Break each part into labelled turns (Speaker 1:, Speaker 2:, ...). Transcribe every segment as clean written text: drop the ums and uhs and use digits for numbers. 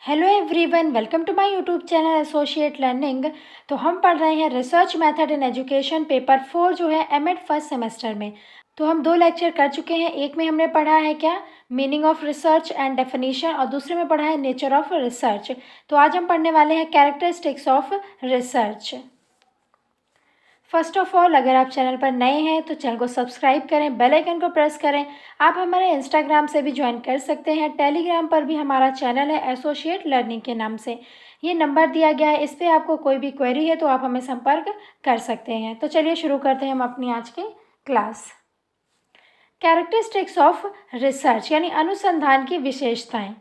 Speaker 1: Hello everyone, welcome to my YouTube channel associate learning. तो हम पढ़ रहे हैं research method in education paper 4 जो है एमएड फर्स्ट सेमेस्टर में। तो हम 2 लेक्चर कर चुके हैं। एक में हमने पढ़ा है क्या, meaning of research and definition, और दूसरे में पढ़ा है नेचर ऑफ रिसर्च। तो आज हम पढ़ने वाले हैं characteristics of research. First of all, अगर आप चैनल पर नए हैं तो चैनल को सब्सक्राइब करें, बेल आइकन को प्रेस करें। आप हमारे इंस्टाग्राम से भी ज्वाइन कर सकते हैं, टेलीग्राम पर भी हमारा चैनल है एसोसिएट लर्निंग के नाम से। ये नंबर दिया गया है, इस पर आपको कोई भी क्वेरी है तो आप हमें संपर्क कर सकते हैं। तो चलिए शुरू करते हैं हम अपनी आज की क्लास। कैरेक्टरिस्टिक्स ऑफ रिसर्च यानी अनुसंधान की विशेषताएं।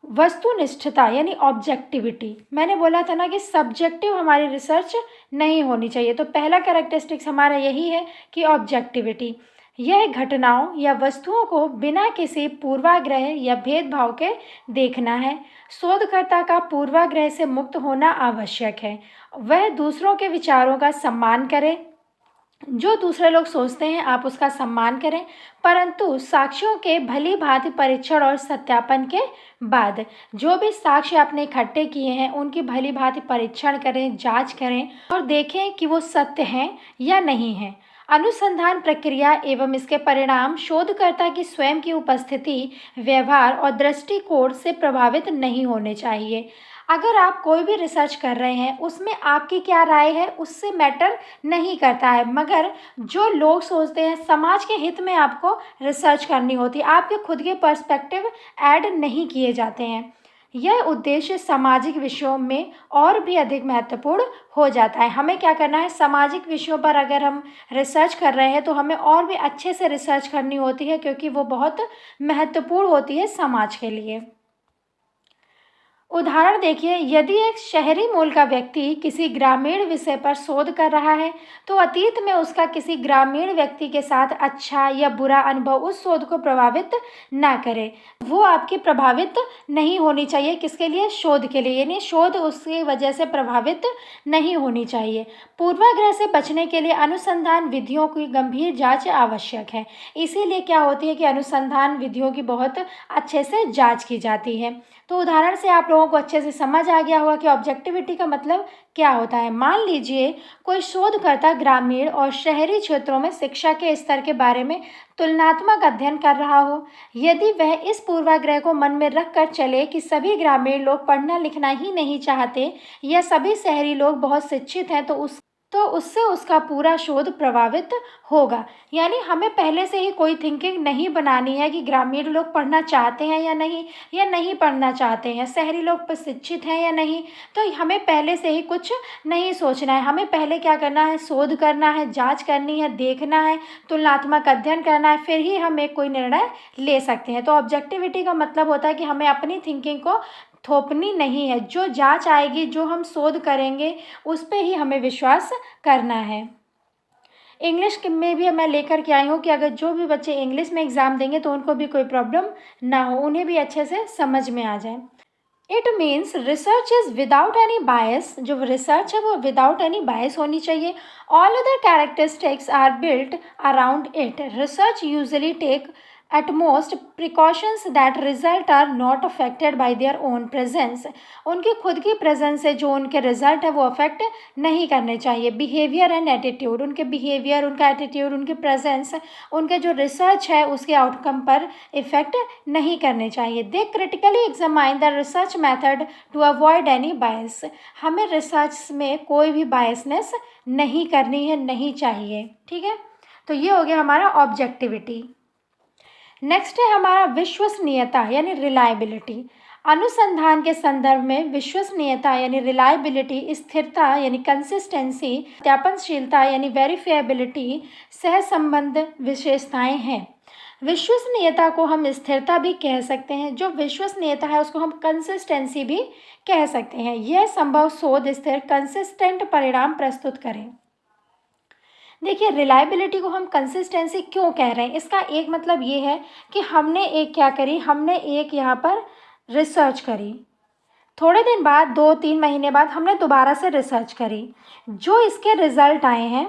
Speaker 1: वस्तुनिष्ठता यानी ऑब्जेक्टिविटी। मैंने बोला था ना कि सब्जेक्टिव हमारी रिसर्च नहीं होनी चाहिए, तो पहला कैरेक्टरिस्टिक्स हमारा यही है कि ऑब्जेक्टिविटी। यह घटनाओं या वस्तुओं को बिना किसी पूर्वाग्रह या भेदभाव के देखना है। शोधकर्ता का पूर्वाग्रह से मुक्त होना आवश्यक है। वह दूसरों के विचारों का सम्मान करे। जो दूसरे लोग सोचते हैं आप उसका सम्मान करें, परंतु साक्ष्यों के भली भांति परीक्षण और सत्यापन के बाद जो भी साक्ष्य आपने इकट्ठे किए हैं उनकी भली भांति परीक्षण करें, जांच करें और देखें कि वो सत्य हैं या नहीं हैं। अनुसंधान प्रक्रिया एवं इसके परिणाम शोधकर्ता की स्वयं की उपस्थिति, व्यवहार और दृष्टिकोण से प्रभावित नहीं होने चाहिए। अगर आप कोई भी रिसर्च कर रहे हैं उसमें आपकी क्या राय है उससे मैटर नहीं करता है, मगर जो लोग सोचते हैं समाज के हित में आपको रिसर्च करनी होती है, आपके खुद के पर्सपेक्टिव ऐड नहीं किए जाते हैं। यह उद्देश्य सामाजिक विषयों में और भी अधिक महत्वपूर्ण हो जाता है। हमें क्या करना है, सामाजिक विषयों पर अगर हम रिसर्च कर रहे हैं तो हमें और भी अच्छे से रिसर्च करनी होती है, क्योंकि वो बहुत महत्वपूर्ण होती है समाज के लिए। उदाहरण देखिए, यदि एक शहरी मूल का व्यक्ति किसी ग्रामीण विषय पर शोध कर रहा है तो अतीत में उसका किसी ग्रामीण व्यक्ति के साथ अच्छा या बुरा अनुभव उस शोध को प्रभावित ना करे। वो आपकी प्रभावित नहीं होनी चाहिए, किसके लिए, शोध के लिए, यानी शोध उसकी वजह से प्रभावित नहीं होनी चाहिए। पूर्वाग्रह से बचने के लिए अनुसंधान विधियों की गंभीर जांच आवश्यक है। इसीलिए क्या होती है कि अनुसंधान विधियों की बहुत अच्छे से जांच की जाती है। तो उदाहरण से आप लोगों को अच्छे से समझ आ गया होगा कि ऑब्जेक्टिविटी का मतलब क्या होता है। मान लीजिए कोई शोधकर्ता ग्रामीण और शहरी क्षेत्रों में शिक्षा के स्तर के बारे में तुलनात्मक अध्ययन कर रहा हो। यदि वह इस पूर्वाग्रह को मन में रख कर चले कि सभी ग्रामीण लोग पढ़ना लिखना ही नहीं चाहते या सभी शहरी लोग बहुत शिक्षित हैं, तो उससे उसका पूरा शोध प्रभावित होगा। यानी हमें पहले से ही कोई थिंकिंग नहीं बनानी है कि ग्रामीण लोग पढ़ना चाहते हैं या नहीं पढ़ना चाहते हैं, शहरी लोग प्रशिक्षित हैं या नहीं। तो हमें पहले से ही कुछ नहीं सोचना है। हमें पहले क्या करना है, शोध करना है, जांच करनी है, देखना है, तुलनात्मक अध्ययन करना है, फिर ही हम एक कोई निर्णय ले सकते हैं। तो ऑब्जेक्टिविटी का मतलब होता है कि हमें अपनी थिंकिंग को थोपनी नहीं है। जो जांच आएगी, जो हम शोध करेंगे, उस पे ही हमें विश्वास करना है। इंग्लिश में भी मैं लेकर के आई हूँ कि अगर जो भी बच्चे इंग्लिश में एग्ज़ाम देंगे तो उनको भी कोई प्रॉब्लम ना हो, उन्हें भी अच्छे से समझ में आ जाए। It means research is without any bias. जो रिसर्च है वो विदाउट एनी बायस होनी चाहिए। All other characteristics are built around it. Research usually take at most precautions that result are not affected by their own presence। उनकी खुद की presence से जो उनके रिजल्ट है वो अफेक्ट नहीं करने चाहिए। बिहेवियर एंड एटीट्यूड, उनके बिहेवियर, उनका एटीट्यूड, उनकी प्रेजेंस, उनके जो रिसर्च है उसके आउटकम पर इफेक्ट नहीं करने चाहिए। They critically examine the research method to avoid any bias. हमें रिसर्च में कोई भी बायसनेस नहीं करनी है, नहीं चाहिए। ठीक है, तो ये हो गया हमारा ऑब्जेक्टिविटी। नेक्स्ट है हमारा विश्वसनीयता यानी रिलायबिलिटी। अनुसंधान के संदर्भ में विश्वसनीयता यानी रिलायबिलिटी, स्थिरता यानी कंसिस्टेंसी, सत्यापनशीलता यानी वेरीफायबिलिटी, सहसंबंध विशेषताएं हैं। विश्वसनीयता को हम स्थिरता भी कह सकते हैं, जो विश्वसनीयता है उसको हम कंसिस्टेंसी भी कह सकते हैं। यह संभव शोध स्थिर कंसिस्टेंट परिणाम प्रस्तुत करें। देखिए, रिलायबिलिटी को हम कंसिस्टेंसी क्यों कह रहे हैं, इसका एक मतलब ये है कि हमने एक क्या करी, हमने एक यहाँ पर रिसर्च करी, थोड़े दिन बाद 2-3 महीने बाद हमने दोबारा से रिसर्च करी, जो इसके रिज़ल्ट आए हैं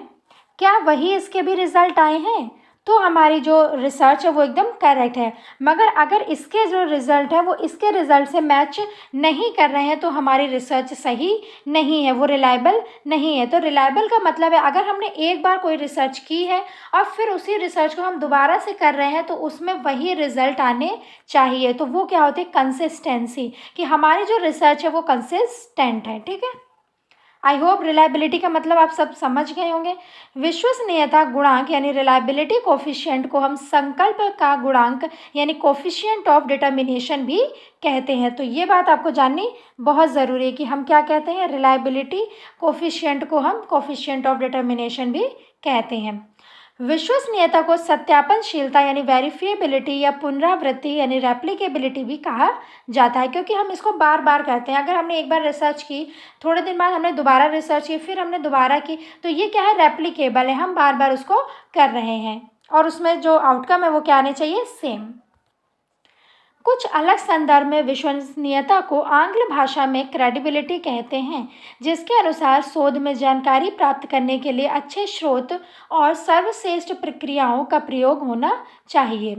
Speaker 1: क्या वही इसके भी रिज़ल्ट आए हैं, तो हमारी जो रिसर्च है वो एकदम करेक्ट है। मगर अगर इसके जो रिज़ल्ट है वो इसके रिज़ल्ट से मैच नहीं कर रहे हैं तो हमारी रिसर्च सही नहीं है, वो रिलायबल नहीं है। तो रिलायबल का मतलब है अगर हमने एक बार कोई रिसर्च की है और फिर उसी रिसर्च को हम दोबारा से कर रहे हैं तो उसमें वही रिज़ल्ट आने चाहिए। तो वो क्या होती है, कंसिस्टेंसी, कि हमारी जो रिसर्च है वो कंसिस्टेंट है। ठीक है, आई होप रिलायबिलिटी का मतलब आप सब समझ गए होंगे। विश्वसनीयता गुणांक यानी रिलायबिलिटी कोफिशिएंट को हम संकल्प का गुणांक यानी कोफिशिएंट ऑफ डिटर्मिनेशन भी कहते हैं। तो ये बात आपको जाननी बहुत ज़रूरी है कि हम क्या कहते हैं, रिलायबिलिटी कोफिशिएंट को हम कोफिशिएंट ऑफ डिटर्मिनेशन भी कहते हैं। विश्वसनीयता को सत्यापनशीलता यानी वेरिफिएबिलिटी या पुनरावृत्ति यानी रेप्लिकेबिलिटी भी कहा जाता है, क्योंकि हम इसको बार बार करते हैं। अगर हमने एक बार रिसर्च की, थोड़े दिन बाद हमने दोबारा रिसर्च की, फिर हमने दोबारा की, तो ये क्या है, रेप्लिकेबल है, हम बार बार उसको कर रहे हैं और उसमें जो आउटकम है वो क्या आने चाहिए, सेम। कुछ अलग संदर्भ में विश्वसनीयता को आंग्ल भाषा में क्रेडिबिलिटी कहते हैं, जिसके अनुसार शोध में जानकारी प्राप्त करने के लिए अच्छे स्रोत और सर्वश्रेष्ठ प्रक्रियाओं का प्रयोग होना चाहिए।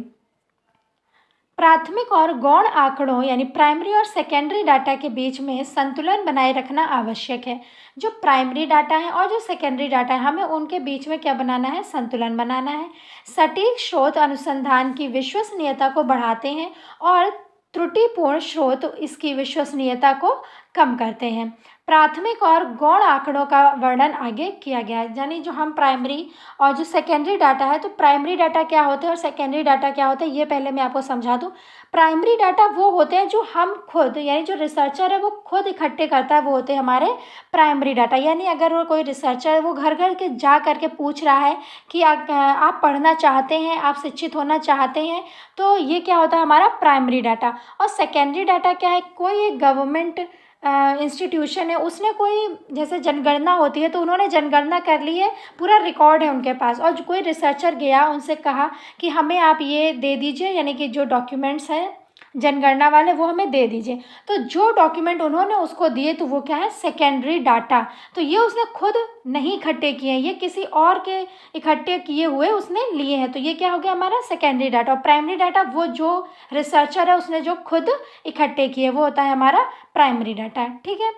Speaker 1: प्राथमिक और गौण आंकड़ों यानी प्राइमरी और सेकेंडरी डाटा के बीच में संतुलन बनाए रखना आवश्यक है। जो प्राइमरी डाटा है और जो सेकेंडरी डाटा है, हमें उनके बीच में क्या बनाना है, संतुलन बनाना है। सटीक स्रोत अनुसंधान की विश्वसनीयता को बढ़ाते हैं और त्रुटिपूर्ण स्रोत इसकी विश्वसनीयता को कम करते हैं। प्राथमिक और गौण आंकड़ों का वर्णन आगे किया गया है, यानी जो हम प्राइमरी और जो सेकेंडरी डाटा है, तो प्राइमरी डाटा क्या होते हैं और सेकेंडरी डाटा क्या होता है, ये पहले मैं आपको समझा दूं। प्राइमरी डाटा वो होते हैं जो हम खुद यानी जो रिसर्चर है वो खुद इकट्ठे करता है, वो होते हैं हमारे प्राइमरी डाटा। यानी अगर वो कोई रिसर्चर है वो घर घर के जा करके पूछ रहा है कि आप पढ़ना चाहते हैं, आप शिक्षित होना चाहते हैं, तो ये क्या होता है, हमारा प्राइमरी डाटा। और सेकेंडरी डाटा क्या है, कोई एक गवर्नमेंट इंस्टीट्यूशन है, उसने कोई जैसे जनगणना होती है तो उन्होंने जनगणना कर ली है, पूरा रिकॉर्ड है उनके पास, और कोई रिसर्चर गया, उनसे कहा कि हमें आप ये दे दीजिए, यानी कि जो डॉक्यूमेंट्स हैं जनगणना वाले वो हमें दे दीजिए। तो जो डॉक्यूमेंट उन्होंने उसको दिए तो वो क्या है, सेकेंडरी डाटा। तो ये उसने खुद नहीं इकट्ठे किए हैं, ये किसी और के इकट्ठे किए हुए उसने लिए हैं, तो ये क्या हो गया हमारा सेकेंडरी डाटा। और प्राइमरी डाटा वो जो रिसर्चर है उसने जो खुद इकट्ठे किए वो होता है हमारा प्राइमरी डाटा। ठीक है,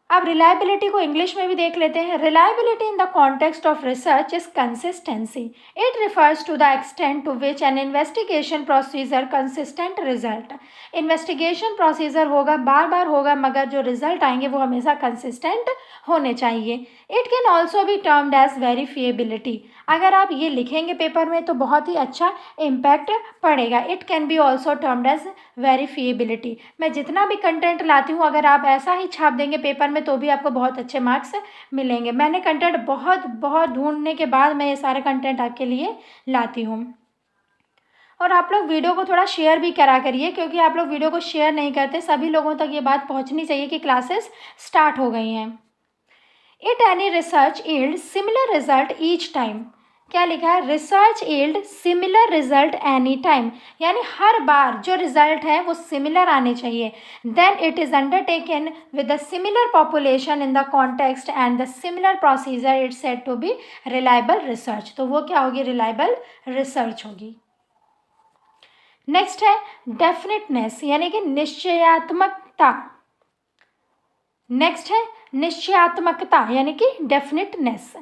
Speaker 1: अब रिलायबिलिटी को इंग्लिश में भी देख लेते हैं। Reliability in the context of research is consistency. It refers to the extent to which an investigation procedure consistent result. Investigation procedure होगा, बार बार होगा, मगर जो रिजल्ट आएंगे वो हमेशा कंसिस्टेंट होने चाहिए। It can also be termed as verifiability. अगर आप ये लिखेंगे पेपर में तो बहुत ही अच्छा इम्पैक्ट पड़ेगा। It can be also termed as verifiability. मैं जितना भी कंटेंट लाती हूँ अगर आप ऐसा ही छाप देंगे पेपर में तो भी आपको बहुत अच्छे मार्क्स मिलेंगे। मैंने कंटेंट बहुत ढूंढने के बाद मैं ये सारे कंटेंट आपके लिए लाती हूँ। और आप लोग वीडियो को थोड़ा शेयर भी करा करिए, क्योंकि आप लोग वीडियो को शेयर नहीं करते, सभी लोगों तक ये बात पहुँचनी चाहिए कि क्लासेस स्टार्ट हो गई हैं। It any research yield similar result each time. क्या लिखा है, research yield similar result any time, यानी हर बार जो रिजल्ट है वो सिमिलर आने चाहिए। Then it is undertaken with the similar population in the context and the similar procedure, it said to be reliable research. तो वो क्या होगी, रिलायबल रिसर्च होगी। नेक्स्ट है डेफिनेटनेस यानी कि निश्चयात्मकता। नेक्स्ट है निश्चयात्मकता यानी कि डेफिनेटनेस।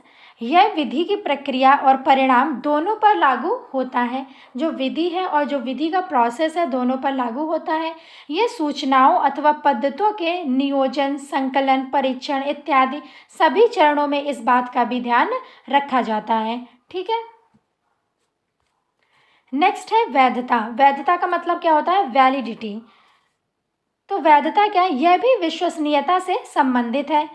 Speaker 1: यह विधि की प्रक्रिया और परिणाम दोनों पर लागू होता है। जो विधि है और जो विधि का प्रोसेस है दोनों पर लागू होता है। ये सूचनाओं अथवा पद्धतियों के नियोजन, संकलन, परीक्षण इत्यादि सभी चरणों में इस बात का भी ध्यान रखा जाता है। ठीक है, नेक्स्ट है वैधता। वैधता का मतलब क्या होता है, वैलिडिटी। तो वैधता क्या है, यह भी विश्वसनीयता से संबंधित है।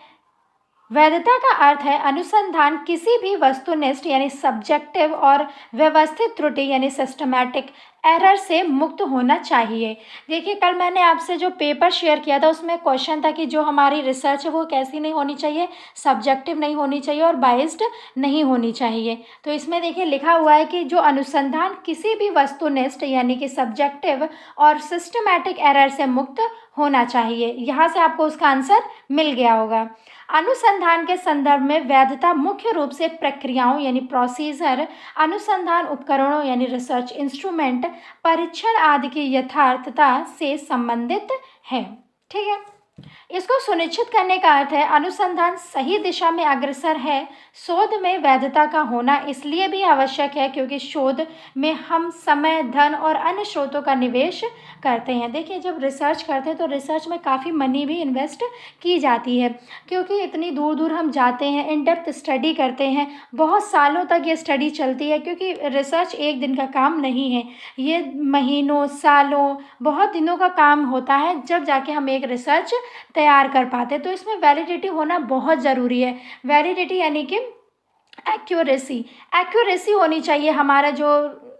Speaker 1: वैधता का अर्थ है अनुसंधान किसी भी वस्तुनिष्ठ यानी सब्जेक्टिव और व्यवस्थित त्रुटि यानी सिस्टमैटिक एरर से मुक्त होना चाहिए। देखिए, कल मैंने आपसे जो पेपर शेयर किया था उसमें क्वेश्चन था कि जो हमारी रिसर्च है वो कैसी नहीं होनी चाहिए, सब्जेक्टिव नहीं होनी चाहिए और बाइस्ड नहीं होनी चाहिए। तो इसमें देखिए लिखा हुआ है कि जो अनुसंधान किसी भी वस्तुनिष्ठ यानी कि सब्जेक्टिव और सिस्टमैटिक एरर से मुक्त होना चाहिए। यहाँ से आपको उसका आंसर मिल गया होगा। अनुसंधान के संदर्भ में वैधता मुख्य रूप से प्रक्रियाओं यानी प्रोसीजर, अनुसंधान उपकरणों यानी रिसर्च इंस्ट्रूमेंट, परीक्षण आदि की यथार्थता से संबंधित है। ठीक है, इसको सुनिश्चित करने का अर्थ है अनुसंधान सही दिशा में अग्रसर है। शोध में वैधता का होना इसलिए भी आवश्यक है क्योंकि शोध में हम समय, धन और अन्य स्रोतों का निवेश करते हैं। देखिए, जब रिसर्च करते हैं तो रिसर्च में काफ़ी मनी भी इन्वेस्ट की जाती है, क्योंकि इतनी दूर दूर हम जाते हैं, इन डेप्थ स्टडी करते हैं, बहुत सालों तक ये स्टडी चलती है, क्योंकि रिसर्च एक दिन का काम नहीं है, ये महीनों, सालों, बहुत दिनों का काम होता है जब जाके हम एक रिसर्च तैयार कर पाते। तो इसमें वैलिडिटी होना बहुत ज़रूरी है। वैलिडिटी यानी कि एक्यूरेसी होनी चाहिए, हमारा जो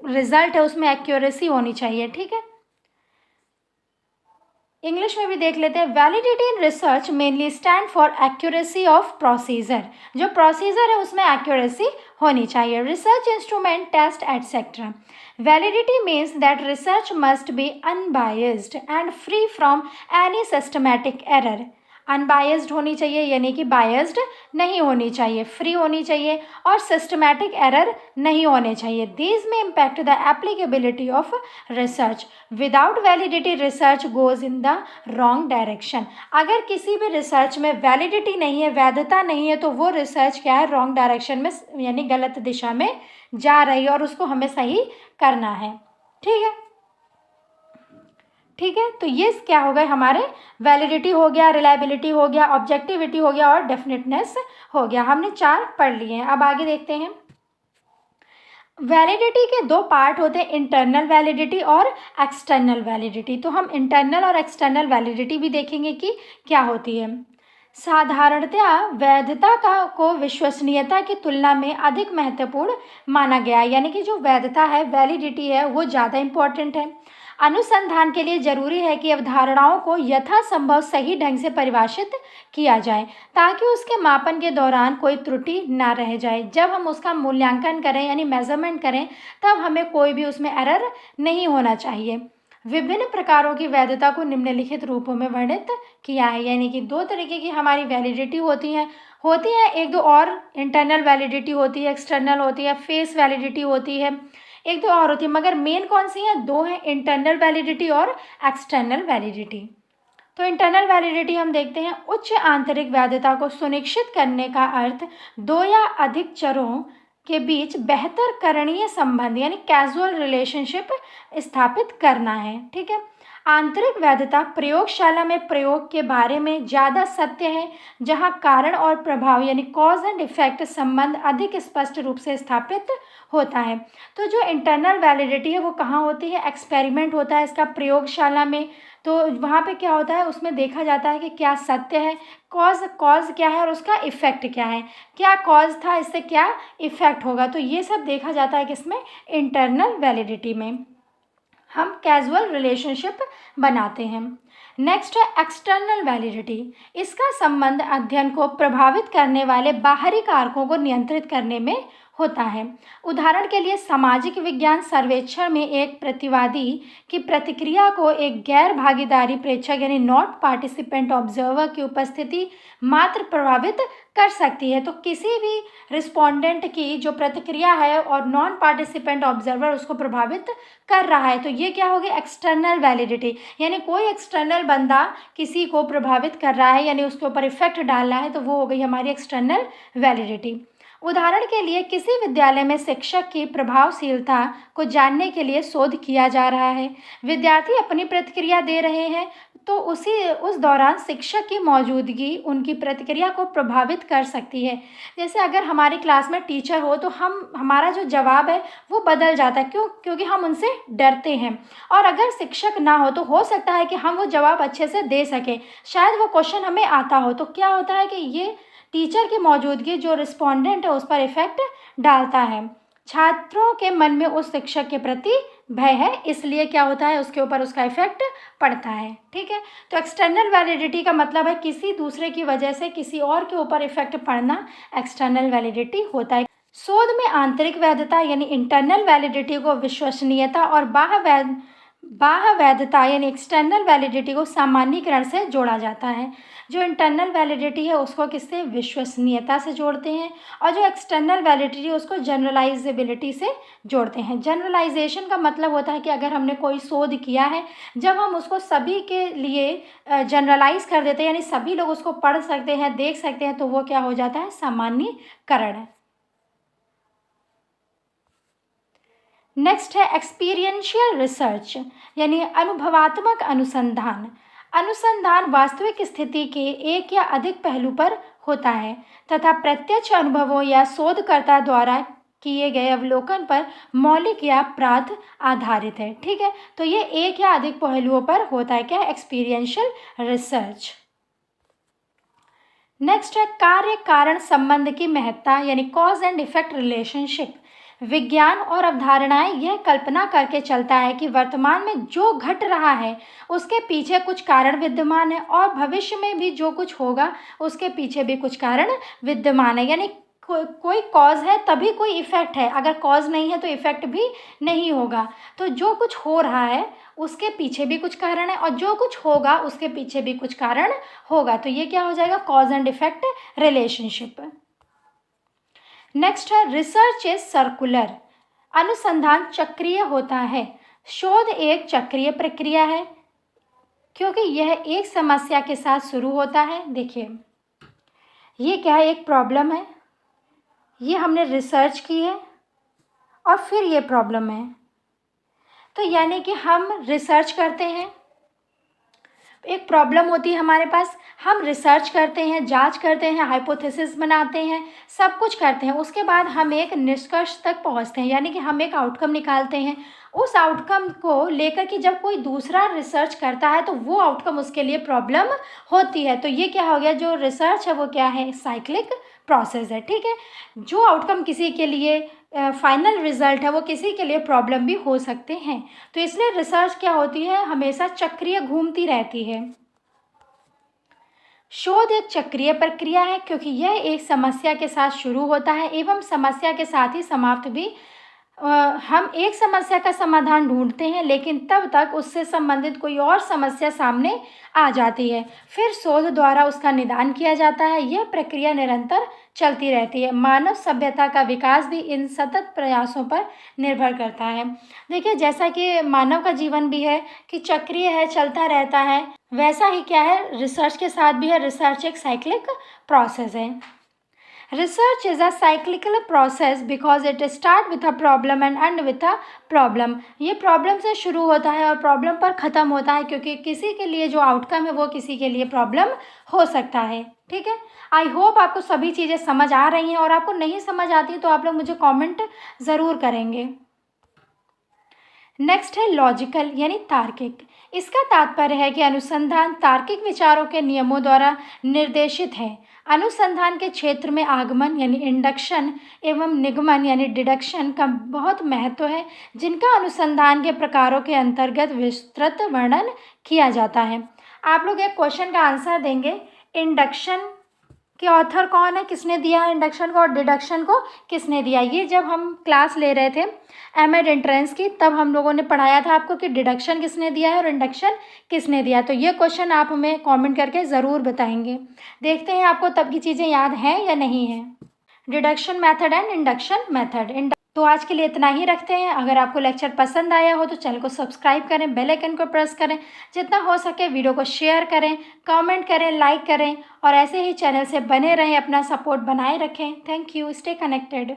Speaker 1: रिजल्ट है उसमें एक्यूरेसी होनी चाहिए। ठीक है, इंग्लिश में भी देख लेते हैं। Validity in research mainly stand for accuracy of procedure. जो प्रोसीजर है उसमें एक्यूरेसी होनी चाहिए। Research instrument, test etcetera. Validity means that research must be unbiased and free from any systematic error. Unbiased होनी चाहिए यानी कि बायस्ड नहीं होनी चाहिए, फ्री होनी चाहिए और सिस्टमैटिक एरर नहीं होने चाहिए। दीज में impact the applicability of research. Without validity research goes in the wrong direction. अगर किसी भी रिसर्च में वैलिडिटी नहीं है, वैधता नहीं है, तो वो रिसर्च क्या है, रॉन्ग डायरेक्शन में यानी गलत दिशा में जा रही है और उसको हमें सही करना है। ठीक है, ठीक है, तो ये क्या हो गए हमारे, वैलिडिटी हो गया, रिलायबिलिटी हो गया, ऑब्जेक्टिविटी हो गया और डेफिनेटनेस हो गया। हमने 4 पढ़ लिए हैं। अब आगे देखते हैं। वैलिडिटी के 2 पार्ट होते हैं, इंटरनल वैलिडिटी और एक्सटर्नल वैलिडिटी। तो हम इंटरनल और एक्सटर्नल वैलिडिटी भी देखेंगे कि क्या होती है। साधारणतया वैधता को विश्वसनीयता की तुलना में अधिक महत्वपूर्ण माना गया है, यानी कि जो वैधता है, वैलिडिटी है, वो ज़्यादा इम्पोर्टेंट है। अनुसंधान के लिए जरूरी है कि अवधारणाओं को यथासंभव सही ढंग से परिभाषित किया जाए ताकि उसके मापन के दौरान कोई त्रुटि ना रह जाए। जब हम उसका मूल्यांकन करें यानी मेजरमेंट करें, तब हमें कोई भी उसमें एरर नहीं होना चाहिए। विभिन्न प्रकारों की वैधता को निम्नलिखित रूपों में वर्णित किया है, यानी कि 2 तरीके की हमारी वैलिडिटी होती है। एक दो और इंटरनल वैलिडिटी होती है, एक्सटर्नल होती है, फेस वैलिडिटी होती है, एक दो और होती है, मगर मेन कौन सी है, 2 है, इंटरनल वैलिडिटी और एक्सटर्नल वैलिडिटी। तो इंटरनल वैलिडिटी हम देखते हैं, उच्च आंतरिक वैधता को सुनिश्चित करने का अर्थ 2 या अधिक चरों के बीच बेहतर करणीय संबंध यानी कैजुअल रिलेशनशिप स्थापित करना है। ठीक है, आंतरिक वैधता प्रयोगशाला में प्रयोग के बारे में ज़्यादा सत्य है, जहां कारण और प्रभाव यानी कॉज एंड इफेक्ट संबंध अधिक स्पष्ट रूप से स्थापित होता है। तो जो इंटरनल वैलिडिटी है वो कहाँ होती है, एक्सपेरिमेंट होता है इसका प्रयोगशाला में। तो वहाँ पे क्या होता है, उसमें देखा जाता है कि क्या सत्य है, कॉज क्या है और उसका इफेक्ट क्या है, क्या कॉज था, इससे क्या इफेक्ट होगा। तो ये सब देखा जाता है किसमें, इंटरनल वैलिडिटी में। हम कैजुअल रिलेशनशिप बनाते हैं। नेक्स्ट है एक्सटर्नल वैलिडिटी। इसका संबंध अध्ययन को प्रभावित करने वाले बाहरी कारकों को नियंत्रित करने में होता है। उदाहरण के लिए सामाजिक विज्ञान सर्वेक्षण में एक प्रतिवादी की प्रतिक्रिया को एक गैर भागीदारी प्रेक्षक यानी नॉट पार्टिसिपेंट ऑब्जर्वर की उपस्थिति मात्र प्रभावित कर सकती है। तो किसी भी रिस्पोंडेंट की जो प्रतिक्रिया है और नॉन पार्टिसिपेंट ऑब्जर्वर उसको प्रभावित कर रहा है, तो ये क्या होगी, एक्सटर्नल वैलिडिटी, यानी कोई एक्सटर्नल बंदा किसी को प्रभावित कर रहा है यानी उसके ऊपर इफेक्ट डाल रहा है, तो वो हो गई हमारी एक्सटर्नल वैलिडिटी। उदाहरण के लिए किसी विद्यालय में शिक्षक की प्रभावशीलता को जानने के लिए शोध किया जा रहा है। विद्यार्थी अपनी प्रतिक्रिया दे रहे हैं, तो उस दौरान शिक्षक की मौजूदगी उनकी प्रतिक्रिया को प्रभावित कर सकती है। जैसे अगर हमारी क्लास में टीचर हो तो हमारा जो जवाब है वो बदल जाता है, क्योंकि हम उनसे डरते हैं। और अगर शिक्षक ना हो तो हो सकता है कि हम वो जवाब अच्छे से दे सकें, शायद वो क्वेश्चन हमें आता हो। तो क्या होता है कि ये टीचर की मौजूदगी जो रिस्पोंडेंट है उस पर इफेक्ट डालता है, छात्रों के मन में उस शिक्षक के प्रति भय है, इसलिए क्या होता है, उसके ऊपर उसका इफेक्ट पड़ता है। ठीक है, तो एक्सटर्नल वैलिडिटी का मतलब है किसी दूसरे की वजह से किसी और के ऊपर इफेक्ट पड़ना एक्सटर्नल वैलिडिटी होता है। शोध में आंतरिक वैधता यानी इंटरनल वैलिडिटी को विश्वसनीयता और बाह्य वैधता यानी एक्सटर्नल वैलिडिटी को सामान्यीकरण से जोड़ा जाता है। जो इंटरनल वैलिडिटी है उसको किससे, विश्वसनीयता से जोड़ते हैं, और जो एक्सटर्नल वैलिडिटी है उसको जनरलाइजेबिलिटी से जोड़ते हैं। जनरलाइजेशन का मतलब होता है कि अगर हमने कोई शोध किया है, जब हम उसको सभी के लिए जनरलाइज कर देते हैं यानी सभी लोग उसको पढ़ सकते हैं, देख सकते हैं, तो वो क्या हो जाता है, सामान्यीकरण। नेक्स्ट है एक्सपीरियंशियल रिसर्च यानी अनुभवात्मक अनुसंधान। अनुसंधान वास्तविक स्थिति के एक या अधिक पहलू पर होता है तथा प्रत्यक्ष अनुभवों या शोधकर्ता द्वारा किए गए अवलोकन पर मौलिक या प्राध आधारित है। ठीक है, तो ये एक या अधिक पहलुओं पर होता है, क्या, एक्सपीरियंशियल रिसर्च। नेक्स्ट है कार्य कारण संबंध की महत्ता यानी कॉज एंड इफेक्ट रिलेशनशिप। विज्ञान और अवधारणाएं यह कल्पना करके चलता है कि वर्तमान में जो घट रहा है उसके पीछे कुछ कारण विद्यमान है और भविष्य में भी जो कुछ होगा उसके पीछे भी कुछ कारण विद्यमान है। यानी कोई कॉज है तभी कोई इफेक्ट है, अगर कॉज नहीं है तो इफेक्ट भी नहीं होगा। तो जो कुछ हो रहा है उसके पीछे भी कुछ कारण है और जो कुछ होगा उसके पीछे भी कुछ कारण होगा। तो ये क्या हो जाएगा, cause and effect relationship. Next है रिसर्च इज सर्कुलर। अनुसंधान चक्रीय होता है। शोध एक चक्रीय प्रक्रिया है क्योंकि यह एक समस्या के साथ शुरू होता है। देखिए ये क्या है, एक प्रॉब्लम है, ये हमने रिसर्च की है और फिर ये प्रॉब्लम है। तो यानी कि हम रिसर्च करते हैं, एक प्रॉब्लम होती है हमारे पास, हम रिसर्च करते हैं, जांच करते हैं, हाइपोथेसिस बनाते हैं, सब कुछ करते हैं, उसके बाद हम एक निष्कर्ष तक पहुंचते हैं यानी कि हम एक आउटकम निकालते हैं। उस आउटकम को लेकर के जब कोई दूसरा रिसर्च करता है तो वो आउटकम उसके लिए प्रॉब्लम होती है। तो ये क्या हो गया, जो रिसर्च है वो क्या है, साइक्लिक प्रोसेस है। ठीक है, जो आउटकम किसी के लिए फाइनल रिजल्ट है वो किसी के लिए प्रॉब्लम भी हो सकते हैं। तो इसलिए रिसर्च क्या होती है, हमेशा चक्रीय घूमती रहती है। शोध एक चक्रीय प्रक्रिया है क्योंकि यह एक समस्या के साथ शुरू होता है एवं समस्या के साथ ही समाप्त भी। हम एक समस्या का समाधान ढूंढते हैं लेकिन तब तक उससे संबंधित कोई और समस्या सामने आ जाती है, फिर शोध द्वारा उसका निदान किया जाता है। यह प्रक्रिया निरंतर चलती रहती है। मानव सभ्यता का विकास भी इन सतत प्रयासों पर निर्भर करता है। देखिए जैसा कि मानव का जीवन भी है कि चक्रीय है, चलता रहता है, वैसा ही क्या है, रिसर्च के साथ भी है। रिसर्च एक साइक्लिक प्रोसेस है। Research is a cyclical process because it start with a problem and end with a problem। ये प्रॉब्लम से शुरू होता है और प्रॉब्लम पर ख़त्म होता है क्योंकि किसी के लिए जो आउटकम है वो किसी के लिए प्रॉब्लम हो सकता है। ठीक है, आई होप आपको सभी चीज़ें समझ आ रही हैं, और आपको नहीं समझ आती तो आप लोग मुझे कमेंट ज़रूर करेंगे। नेक्स्ट है लॉजिकल यानी तार्किक। इसका तात्पर्य है कि अनुसंधान तार्किक विचारों के नियमों द्वारा निर्देशित है। अनुसंधान के क्षेत्र में आगमन यानी इंडक्शन एवं निगमन यानी डिडक्शन का बहुत महत्व है, जिनका अनुसंधान के प्रकारों के अंतर्गत विस्तृत वर्णन किया जाता है। आप लोग एक क्वेश्चन का आंसर देंगे, इंडक्शन के ऑथर कौन है, किसने दिया है इंडक्शन को, और डिडक्शन को किसने दिया। ये जब हम क्लास ले रहे थे एमएड एंट्रेंस की तब हम लोगों ने पढ़ाया था आपको कि डिडक्शन किसने दिया है और इंडक्शन किसने दिया। तो ये क्वेश्चन आप हमें कमेंट करके ज़रूर बताएंगे। देखते हैं आपको तब की चीज़ें याद हैं या नहीं हैं। Deduction method and induction method. तो आज के लिए इतना ही रखते हैं। अगर आपको लेक्चर पसंद आया हो तो चैनल को सब्सक्राइब करें, बेल आइकन को प्रेस करें, जितना हो सके वीडियो को शेयर करें, कमेंट करें, लाइक करें और ऐसे ही चैनल से बने रहें, अपना सपोर्ट बनाए रखें। Thank you, stay connected.